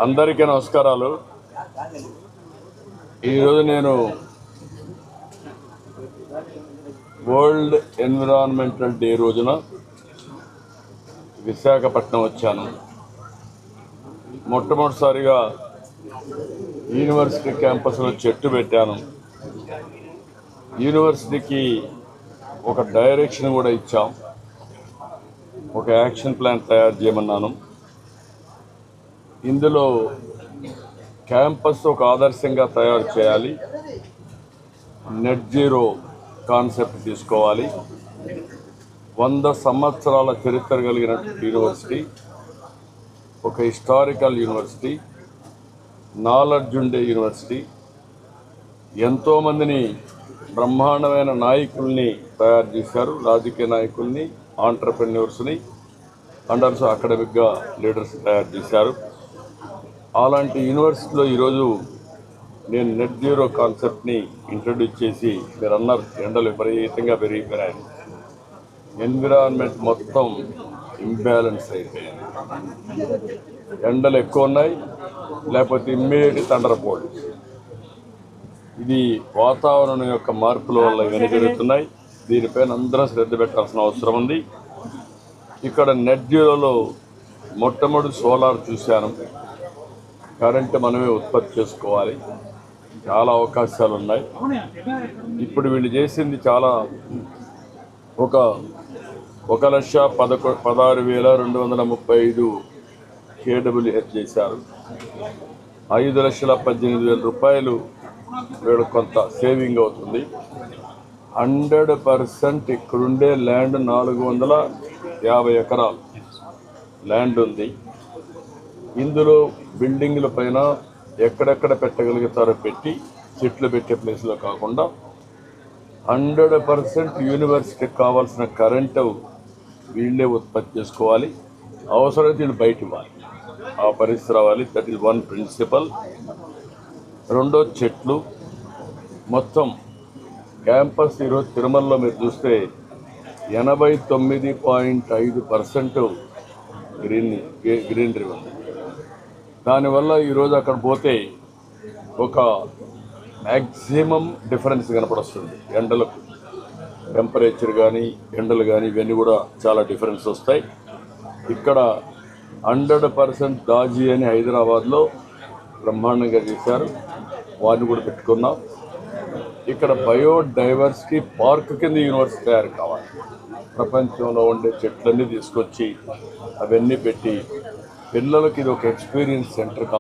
అందరికీ నమస్కారాలు. ఈరోజు నేను వరల్డ్ ఎన్విరాన్మెంటల్ డే రోజున విశాఖపట్నం వచ్చాను. మొట్టమొదటిసారిగా యూనివర్సిటీ క్యాంపస్లో చెట్టు పెట్టాను. యూనివర్సిటీకి ఒక డైరెక్షన్ కూడా ఇచ్చాం. ఒక యాక్షన్ ప్లాన్ తయారు చేయమన్నాను. ఇందులో క్యాంపస్ ఒక ఆదర్శంగా తయారు చేయాలి. నెట్ జీరో కాన్సెప్ట్ తీసుకోవాలి. 100 సంవత్సరాల చరిత్ర కలిగిన యూనివర్సిటీ, ఒక హిస్టారికల్ యూనివర్సిటీ, నాలెడ్జ్ ఉండే యూనివర్సిటీ, ఎంతోమందిని బ్రహ్మాండమైన నాయకుల్ని తయారు చేశారు. రాజకీయ నాయకుల్ని, ఆంటర్ప్రెన్యూర్స్ని, అండర్స్ అకాడమిక్గా లీడర్స్ తయారు చేశారు. అలాంటి యూనివర్సిటీలో ఈరోజు నేను నెట్ జీరో కాన్సెప్ట్ని ఇంట్రడ్యూస్ చేసి, మీరు అన్నారు ఎండలు విపరీతంగా పెరిగిపోయాయి, ఎన్విరాన్మెంట్ మొత్తం ఇంబ్యాలెన్స్ అయిపోయింది. ఎండలు ఎక్కువ ఉన్నాయి, లేకపోతే ఇమ్మీడియట్ థండర్ బోల్ట్స్. ఇది వాతావరణం యొక్క మార్పుల వల్ల ఇవన్నీ జరుగుతున్నాయి. దీనిపైన అందరం శ్రద్ధ పెట్టాల్సిన అవసరం ఉంది. ఇక్కడ నెట్ జీరోలో మొట్టమొదటి సోలార్ చూశాను. కరెంటు మనమే ఉత్పత్తి చేసుకోవాలి. చాలా అవకాశాలు ఉన్నాయి. ఇప్పుడు వీళ్ళు చేసింది చాలా, 1,16,235 KWH చేశారు. 5,18,000 రూపాయలు వీళ్ళు కొంత సేవింగ్ అవుతుంది. 100% ఇక్కడుండే ల్యాండ్ 450 ఎకరాలు ల్యాండ్ ఉంది. ఇందులో బిల్డింగ్ల పైన ఎక్కడెక్కడ పెట్టగలుగుతారో పెట్టి, చెట్లు పెట్టే ప్లేస్లో కాకుండా 100% యూనివర్సిటీకి కావాల్సిన కరెంటు వీళ్ళే ఉత్పత్తి చేసుకోవాలి. అవసరమైతే వీళ్ళు బయట ఇవ్వాలి. ఆ పరిస్థితి రావాలి. That is one principle. రెండో, చెట్లు. మొత్తం క్యాంపస్ ఈరోజు తిరుమలలో మీరు చూస్తే 89.5% గ్రీనరీ ఉంది. దానివల్ల ఈరోజు అక్కడ పోతే ఒక మ్యాక్సిమం డిఫరెన్స్ కనపడొస్తుంది. ఎండలకు టెంపరేచర్ కానీ, ఎండలు కానీ, ఇవన్నీ కూడా చాలా డిఫరెన్స్ వస్తాయి. ఇక్కడ 100% దాజీ అని హైదరాబాద్లో బ్రహ్మాండంగా చేశారు. వారిని కూడా పెట్టుకున్నాం. ఇక్కడ బయోడైవర్సిటీ పార్క్ కింద యూనివర్సిటీ తయారు కావాలి. ప్రపంచంలో ఉండే చెట్లన్నీ తీసుకొచ్చి అవన్నీ పెట్టి పిల్లలకి ఇది ఒక ఎక్స్పీరియన్స్ సెంటర్